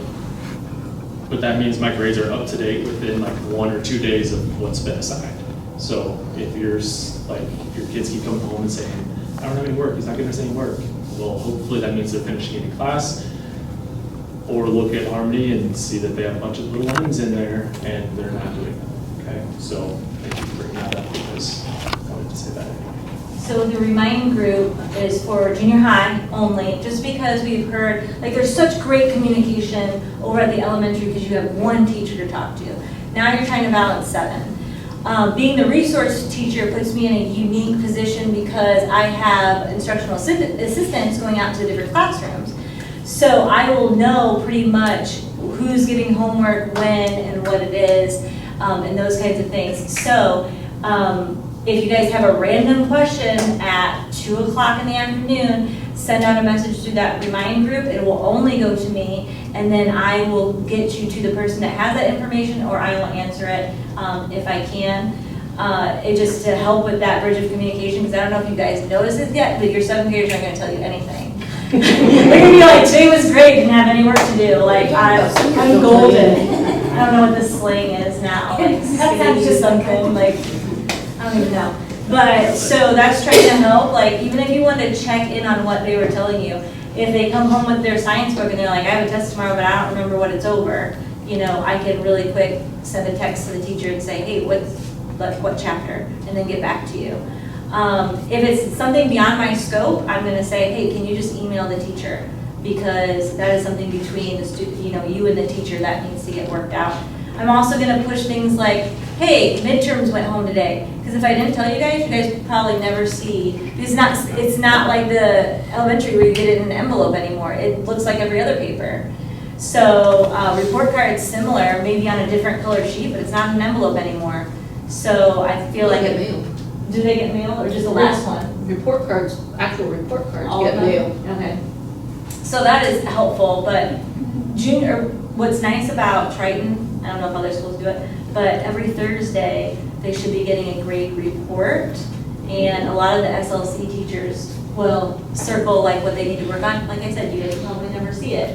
[SPEAKER 9] But that means my grades are up to date within like 1 or 2 days of what's been assigned. So if your kids keep coming home and saying, I don't have any work, he's not giving us any work, well, hopefully that means they're finishing it in class. Or look at Harmony and see that they have a bunch of little lines in there and they're not doing them. Okay, so thank you for bringing that up because I wanted to say that.
[SPEAKER 10] So the remind group is for junior high only, just because we've heard, like there's such great communication over at the elementary because you have 1 teacher to talk to. Now you're trying to balance 7. Being the resource teacher puts me in a unique position because I have instructional assistants going out to different classrooms. So I will know pretty much who's giving homework, when, and what it is, and those kinds of things. So if you guys have a random question at 2 o'clock in the afternoon, send out a message through that remind group. It will only go to me, and then I will get you to the person that has that information, or I will answer it if I can. It just to help with that bridge of communication, because I don't know if you guys noticed it yet, but your 7th graders aren't gonna tell you anything. They're gonna be like, today was great, didn't have any work to do, like, I'm golden. I don't know what this slang is now, like, skipping to something, like, I don't even know. But, so that's trying to help, like, even if you want to check in on what they were telling you, if they come home with their science book and they're like, I have a test tomorrow, but I don't remember what it's over, you know, I can really quick send a text to the teacher and say, hey, what chapter, and then get back to you. If it's something beyond my scope, I'm gonna say, hey, can you just email the teacher? Because that is something between the student, you know, you and the teacher that needs to get worked out. I'm also gonna push things like, hey, midterms went home today. Because if I didn't tell you guys probably never see, it's not like the elementary where you get it in an envelope anymore. It looks like every other paper. So report card's similar, maybe on a different color sheet, but it's not in an envelope anymore. So I feel like
[SPEAKER 11] They get mailed.
[SPEAKER 10] Do they get mailed or just the last one?
[SPEAKER 11] Report cards, actual report cards
[SPEAKER 10] All
[SPEAKER 11] get
[SPEAKER 10] of them?
[SPEAKER 11] mailed.
[SPEAKER 10] Okay. So that is helpful, but what's nice about Triton, I don't know if other schools do it, but every Thursday, they should be getting a grade report. And a lot of the SLC teachers will circle like what they need to work on. Like I said, you guys probably never see it.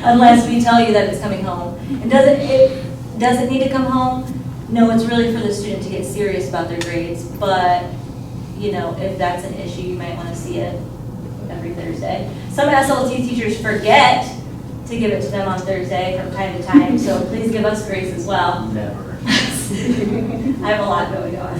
[SPEAKER 10] Unless we tell you that it's coming home. And does it need to come home? No, it's really for the student to get serious about their grades, but you know, if that's an issue, you might want to see it every Thursday. Some SLT teachers forget to give it to them on Thursday from time to time, so please give us grace as well.
[SPEAKER 6] Never.
[SPEAKER 10] I have a lot going on.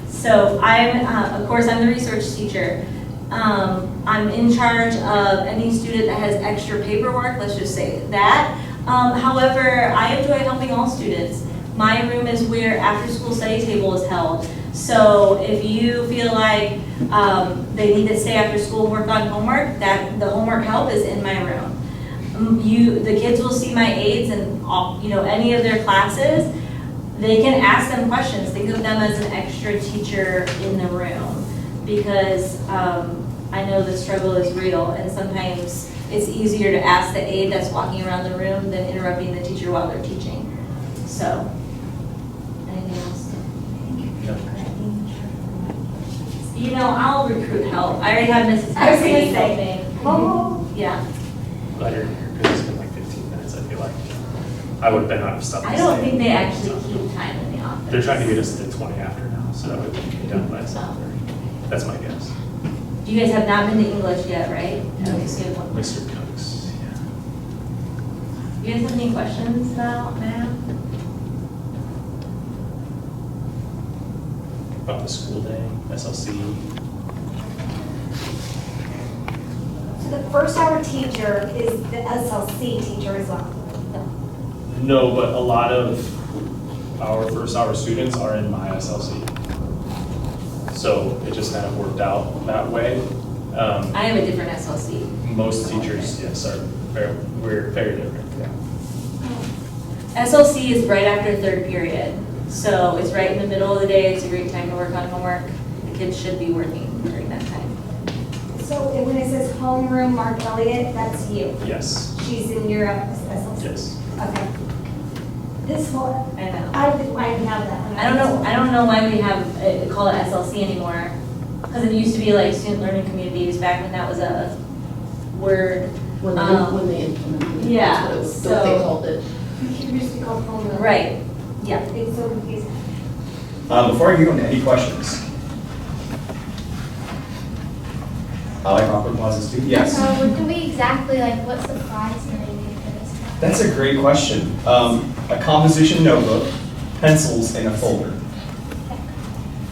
[SPEAKER 10] So of course, I'm the research teacher. I'm in charge of any student that has extra paperwork, let's just say that. However, I enjoy helping all students. My room is where after-school study table is held. So if you feel like they need to stay after school and work on homework, the homework help is in my room. The kids will see my aides and any of their classes. They can ask them questions. Think of them as an extra teacher in the room, because I know the struggle is real, and sometimes it's easier to ask the aide that's walking around the room than interrupting the teacher while they're teaching. So, anything else? You know, I'll recruit help. I already have Mrs.
[SPEAKER 1] I was gonna
[SPEAKER 10] Hesse
[SPEAKER 1] say.
[SPEAKER 10] helping.
[SPEAKER 1] Oh.
[SPEAKER 10] Yeah.
[SPEAKER 9] Glad you're here, because it's been like 15 minutes, I feel like. I would have been out of stuff.
[SPEAKER 10] I don't think they actually keep time in the office.
[SPEAKER 9] They're trying to get us to 20 after now, so that would be done by 7:30. That's my guess.
[SPEAKER 10] You guys have not been to English yet, right? Okay, so you have one.
[SPEAKER 9] Mr. Cooks, yeah.
[SPEAKER 10] You guys have any questions about math?
[SPEAKER 9] About the school day, SLC.
[SPEAKER 1] So the first hour teacher is the SLC teacher as well?
[SPEAKER 9] No, but a lot of our first hour students are in my SLC. So it just kind of worked out that way.
[SPEAKER 10] I have a different SLC.
[SPEAKER 9] Most teachers, yes, we're very different, yeah.
[SPEAKER 10] SLC is right after third period. So it's right in the middle of the day. It's a great time to work on homework. The kids should be working during that time.
[SPEAKER 1] So when it says homeroom Mark Elliott, that's you?
[SPEAKER 9] Yes,
[SPEAKER 1] She's in your SLC?
[SPEAKER 9] yes.
[SPEAKER 1] Okay. This whole,
[SPEAKER 10] I know.
[SPEAKER 1] I didn't have that one.
[SPEAKER 10] I don't know why we have call it SLC anymore. Because it used to be like student learning communities back when that was a word.
[SPEAKER 11] When they implemented it.
[SPEAKER 10] yeah,
[SPEAKER 11] That's what
[SPEAKER 10] so-
[SPEAKER 11] they called it.
[SPEAKER 1] It used to be called homeroom.
[SPEAKER 10] Right. Yeah.
[SPEAKER 1] It's so confusing.
[SPEAKER 12] Before I go into any questions, I like awkward pauses too. Yes.
[SPEAKER 13] So what do we exactly, like, what's the prize money for this one?
[SPEAKER 12] That's a great question. A composition notebook, pencils, and a folder.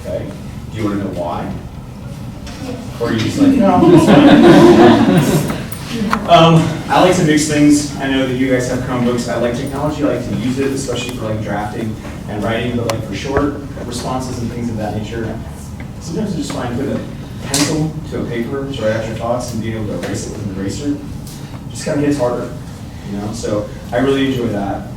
[SPEAKER 12] Okay. Do you want to know why? Or are you just like, no, it's fine. I like to mix things. I know that you guys have Chromebooks. I like technology. I like to use it, especially for like drafting and writing, but like for short responses and things of that nature. Sometimes I just find put a pencil to a paper to write out your thoughts and being able to erase it with an eraser just kind of gets harder, you know. So I really enjoy that.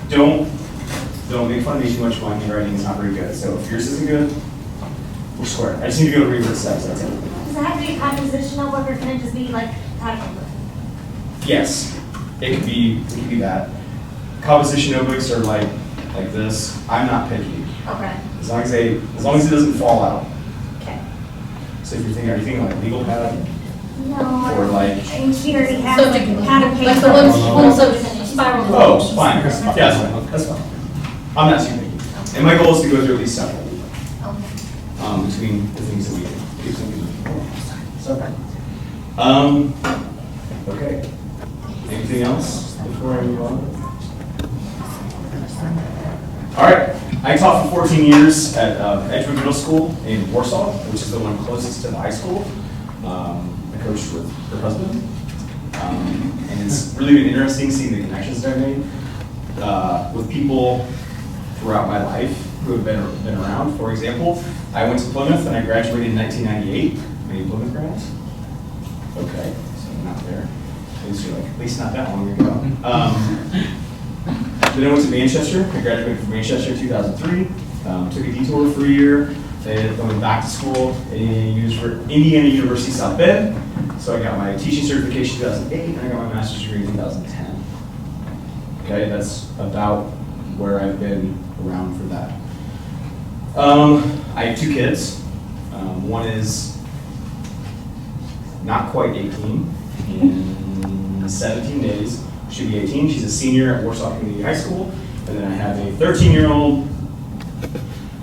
[SPEAKER 12] Don't make fun of me too much. My handwriting is not very good. So if yours isn't good, we're square. I just need to go to read what it says. That's it.
[SPEAKER 1] Does it have to be a compositional book or can it just be like title book?
[SPEAKER 12] Yes, it could be that. Composition notebooks are like like this, I'm not picky.
[SPEAKER 10] Okay.
[SPEAKER 12] As long as it doesn't fall out.
[SPEAKER 10] Okay.
[SPEAKER 12] So if you're thinking, are you thinking like legal pad?
[SPEAKER 13] No,
[SPEAKER 12] Or like,
[SPEAKER 13] she already has
[SPEAKER 11] So,
[SPEAKER 13] like a pad of paper.
[SPEAKER 11] Like the ones spiral.
[SPEAKER 12] oh, fine, yeah, that's fine, that's fine. I'm not too picky. And my goal is to go through at least several, between the things that we do. So, okay. Anything else before I move on? All right, I taught for 14 years at Edgewood Middle School in Warsaw, which is the one closest to the high school. I coached with her husband. And it's really been interesting seeing the connections that I made with people throughout my life who have been around. For example, I went to Plymouth and I graduated in 1998. Any Plymouth grads? Okay, so I'm not there. At least not that long ago. Then I went to Manchester. I graduated from Manchester in 2003. Took a detour for a year. I ended up going back to school at Indiana University South Bend. So I got my teaching certification in 2008, and I got my master's degree in 2010. Okay, that's about where I've been around for that. I have 2 kids. One is not quite 18, in 17 days. Should be 18. She's a senior at Warsaw Community High School. And then I have a 13-year-old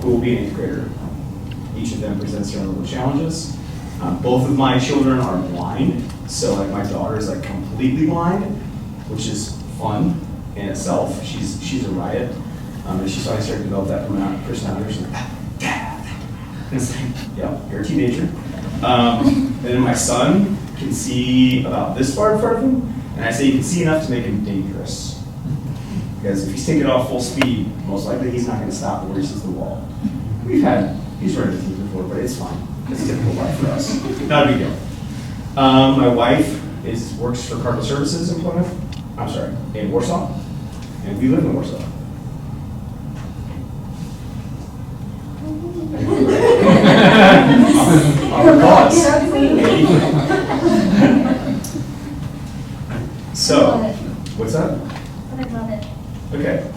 [SPEAKER 12] who will be an 8th grader. Each of them presents their own little challenges. Both of my children are blind, so like my daughter is like completely blind, which is fun in itself. She's a riot, and she's starting to develop that personality. She's like, Dad. And it's like, yeah, you're a teenager. And then my son can see about this far in front of him, and I say you can see enough to make him dangerous. Because if he's taking it off full speed, most likely he's not going to stop where he sees the wall. He's run into things before, but it's fine. It's a typical life for us. Not a big deal. My wife works for Cargo Services in Plymouth. I'm sorry, in Warsaw. And we live in Warsaw. Our thoughts. So, what's that?
[SPEAKER 13] I love it.
[SPEAKER 12] Okay.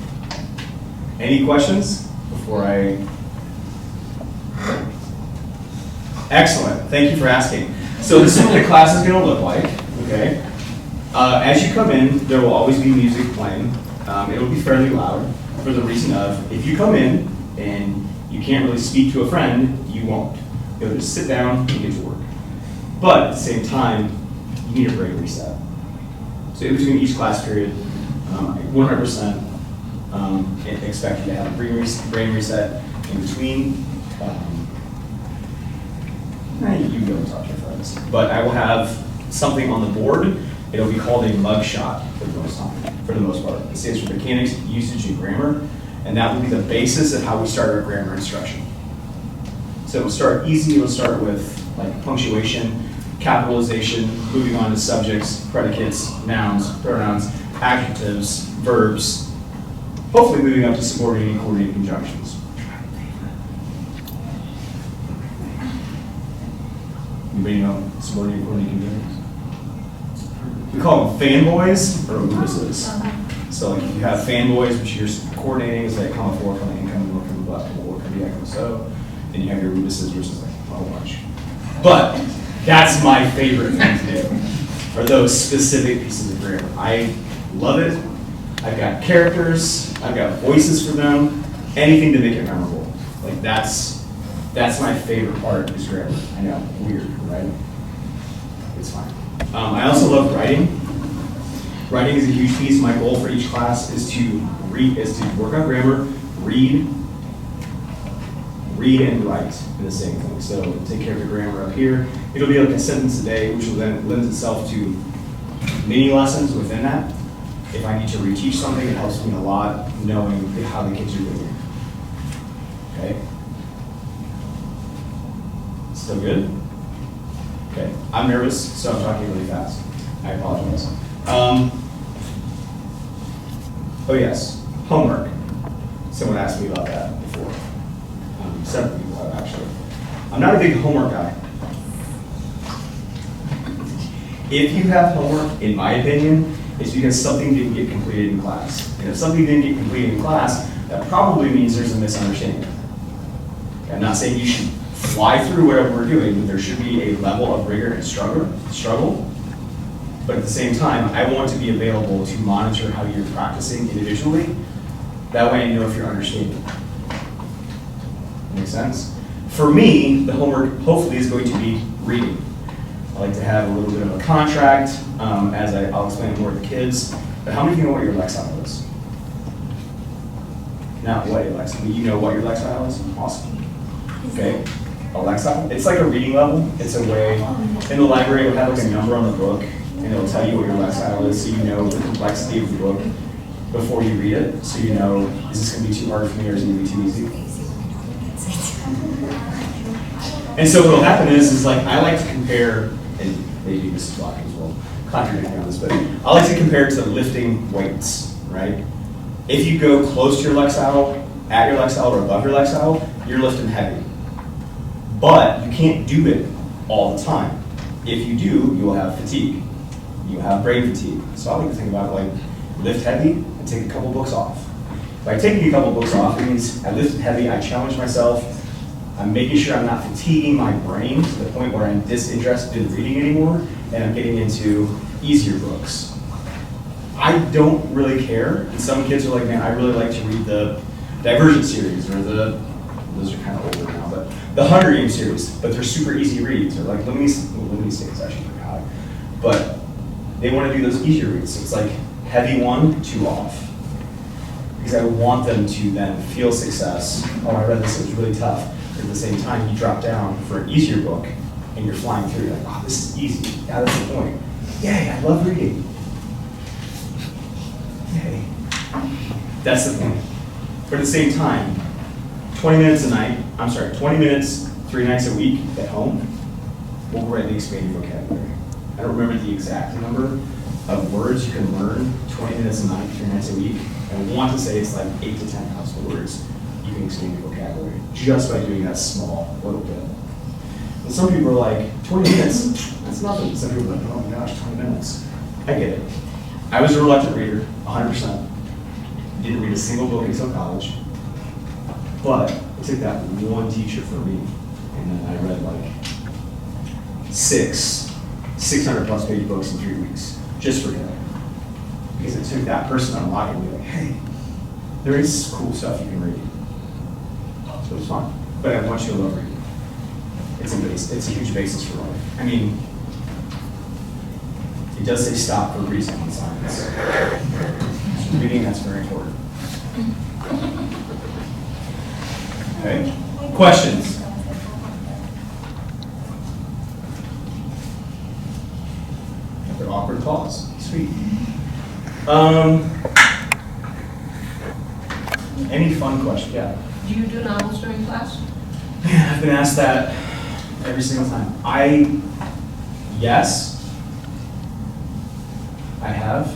[SPEAKER 12] Any questions before I? Excellent. Thank you for asking. So this is what the class is going to look like. Okay. As you come in, there will always be music playing. It will be fairly loud for the reason of if you come in and you can't really speak to a friend, you won't. You'll just sit down and get to work. But at the same time, you need a brain reset. So in between each class period, 100% expect you to have a brain reset in between. You go and talk to your friends. But I will have something on the board. It'll be called a mug shot for the most part. It stands for mechanics, usage, and grammar. And that will be the basis of how we start our grammar instruction. So we'll start easy. We'll start with like punctuation, capitalization, moving on to subjects, predicates, nouns, pronouns, adjectives, verbs, hopefully moving up to subordinate and coordinate conjunctions. Anybody know subordinate and coordinate conjunctions? We call them fanboys or abuses. So like if you have fanboys, which you're coordinating, is like comma for, comma in, comma more, comma but, comma or, comma yeah, comma so. Then you have your abuses, which is like a whole bunch. But that's my favorite thing to do, are those specific pieces of grammar. I love it. I've got characters, I've got voices for them, anything to make it memorable. Like that's my favorite part is grammar. I know, weird, right? It's fine. I also love writing. Writing is a huge piece. My goal for each class is to work on grammar, read and write in the same thing. So take care of the grammar up here. It'll be like a sentence a day, which will then lend itself to mini lessons within that. If I need to reteach something, it helps me a lot knowing how the kids are doing. Okay? Still good? Okay. I'm nervous, so I'm talking really fast. I apologize. Oh yes, homework. Someone asked me about that before. Several people have actually. I'm not a big homework guy. If you have homework, in my opinion, it's because something didn't get completed in class. And if something didn't get completed in class, That probably means there's a misunderstanding. I'm not saying you should fly through whatever we're doing, but there should be a level of rigor and struggle. But at the same time, I want to be available to monitor how you're practicing individually. That way I know if you're understanding. Make sense? For me, the homework hopefully is going to be reading. I like to have a little bit of a contract, as I'll explain more to the kids. But how many of you know what your lexile is? Not what your lexile, but you know what your lexile is? Awesome. Okay. A lexile, it's like a reading level. It's a way, in the library it'll have like a number on the book, and it'll tell you what your lexile is, so you know the complexity of the book before you read it, so you know, is this going to be too hard for me or is it going to be too easy? And so what will happen is like, I like to compare, and maybe this is blocking as well, contradicting on this, but I like to compare it to lifting weights, right? If you go close to your lexile, at your lexile, or above your lexile, you're lifting heavy. But you can't do it all the time. If you do, you will have fatigue. You will have brain fatigue. So I like to think about it like, lift heavy and take a couple books off. By taking a couple books off, it means I lifted heavy, I challenge myself, I'm making sure I'm not fatiguing my brain to the point where I'm disinterested in reading anymore, and I'm getting into easier books. I don't really care, and some kids are like, man, I really like to read the Divergent series, or those are kind of older now, but the Hunger Games series, but they're super easy reads, or like Lemony Snicket's actually pretty high, but they want to do those easier reads, so it's like heavy 1, 2 off. Because I want them to then feel success. Oh, I read this, it was really tough. But at the same time, you drop down for an easier book, and you're flying through, you're like, oh, this is easy. Yeah, that's the point. Yay, I love reading. Yay. That's the point. But at the same time, 20 minutes 3 nights a week at home, will greatly expand your vocabulary. I don't remember the exact number of words you can learn 20 minutes a night, 3 nights a week. I want to say it's like 8 to 10,000 words you can expand your vocabulary just by doing that small little bit. And some people are like, 20 minutes, that's nothing. Some people are like, oh my gosh, 20 minutes. I get it. I was a reluctant reader, 100%. Didn't read a single book until college. But it took that one teacher for me, and then I read like 600 plus page books in 3 weeks, just for him. Because it took that person to unlock it and be like, hey, there is cool stuff you can read. So it's fun. But I want you to love reading. It's a huge basis for life. I mean, it does say stop for a reason in science. So reading, that's very important. Okay, questions? Another awkward pause. Sweet. Any fun question? Yeah.
[SPEAKER 4] Do you do novels during class?
[SPEAKER 12] Man, I've been asked that every single time. Yes, I have.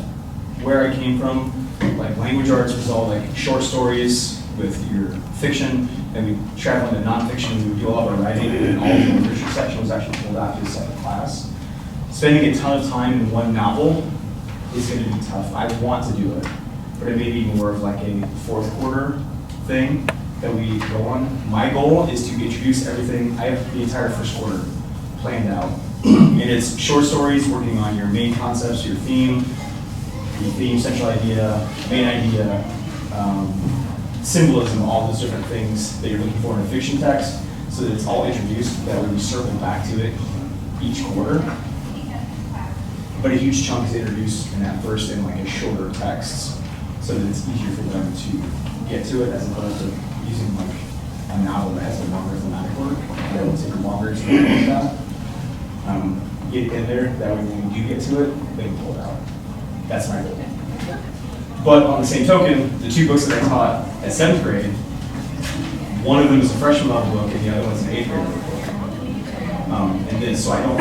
[SPEAKER 12] Where I came from, like language arts was all like short stories with your fiction, and we travel into nonfiction, we would do all of our writing, and all of the literature section was actually pulled out to the second class. Spending a ton of time in one novel is going to be tough. I want to do it, but it may be more of like a fourth quarter thing that we go on. My goal is to introduce everything. I have the entire first quarter planned out, and it's short stories working on your main concepts, your theme, central idea, main idea, symbolism, all those different things that you're looking for in a fiction text, so that it's all introduced, that when you circle back to it each quarter. But a huge chunk is introduced in that first in like a shorter text, so that it's easier for them to get to it, as opposed to using like a novel that has a longer thematic work. That will take longer to read that. Get it in there, that way when you do get to it, they can pull it out. That's my goal. But on the same token, the 2 books that I taught at 7th grade, one of them is a freshman level book, and the other one's an 8th grade book. And then, so I don't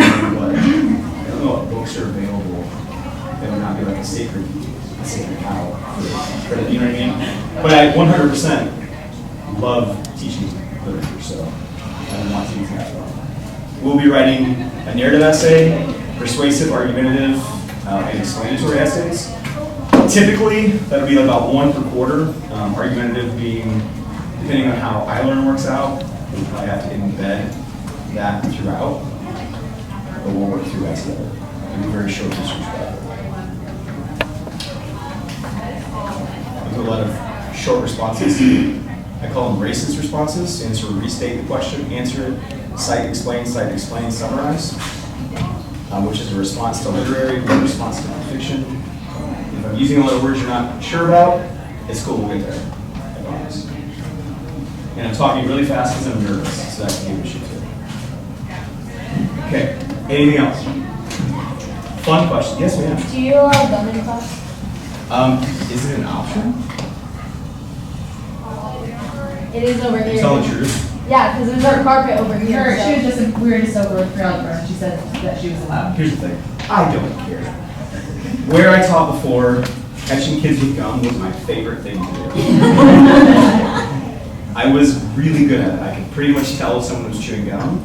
[SPEAKER 12] know what books are available that would not be like a sacred cow. You know what I mean? But I 100% love teaching literature, so I want to use that. We'll be writing a narrative essay, persuasive, argumentative, and explanatory essays. Typically, that'll be about 1 per quarter. Argumentative being, depending on how iLearn works out, we'll probably have to embed that throughout, but we'll work through that together. It'll be very short research project. There's a lot of short responses. I call them racist responses, and sort of restate the question, answer it, cite, explain, summarize, which is a response to literary, a response to nonfiction. If I'm using a lot of words you're not sure about, it's cool, we'll get there, I promise. And I'm talking really fast because I'm nervous, so that can be an issue too. Okay, anything else? Fun question, yes ma'am?
[SPEAKER 13] Do you allow gum in class?
[SPEAKER 12] Is it an option?
[SPEAKER 13] It is over here.
[SPEAKER 12] Tell the truth.
[SPEAKER 13] Yeah, because there's our carpet over here.
[SPEAKER 11] She was just, we were just over with Yarbrough, she said that she was allowed.
[SPEAKER 12] Here's the thing, I don't care. Where I taught before, catching kids with gum was my favorite thing to do. I was really good at it. I could pretty much tell if someone was chewing gum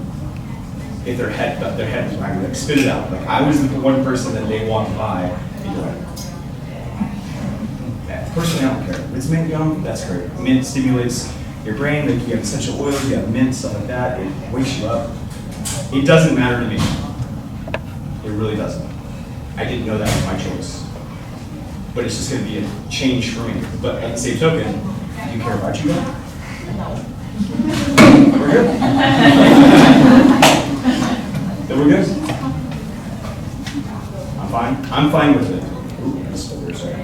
[SPEAKER 12] if their head was wagging, like spit it out. Like I was the one person that they walked by and be like, yeah, personally I don't care. If it's mint gum, that's great. Mint stimulates your brain, like you have essential oils, you have mint, stuff like that, it wakes you up. It doesn't matter to me. It really doesn't. I didn't know that was my choice. But it's just going to be a change for me. But at the same token, do you care about you guys? No. We're good? Then we're good? I'm fine. I'm fine with it. Ooh, that's so weird, sorry.